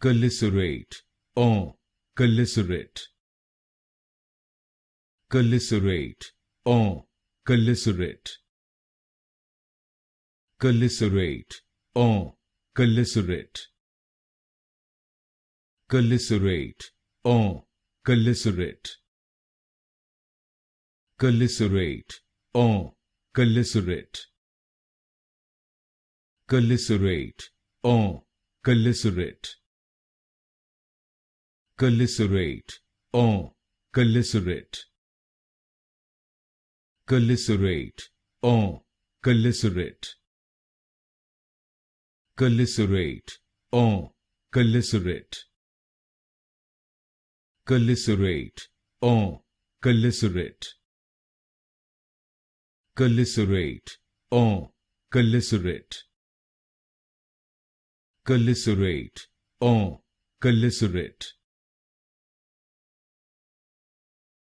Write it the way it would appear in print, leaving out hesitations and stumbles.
Chelicerate or Chelicerate. Chelicerate or Chelicerate. Chelicerate or Chelicerate. Chelicerate or Chelicerate. Chelicerate or Chelicerate. Chelicerate or Chelicerate. Chelicerate or Chelicerate. Chelicerate or Chelicerate. Chelicerate or Chelicerate. Chelicerate or Chelicerate. Chelicerate or Chelicerate. Chelicerate or Chelicerate.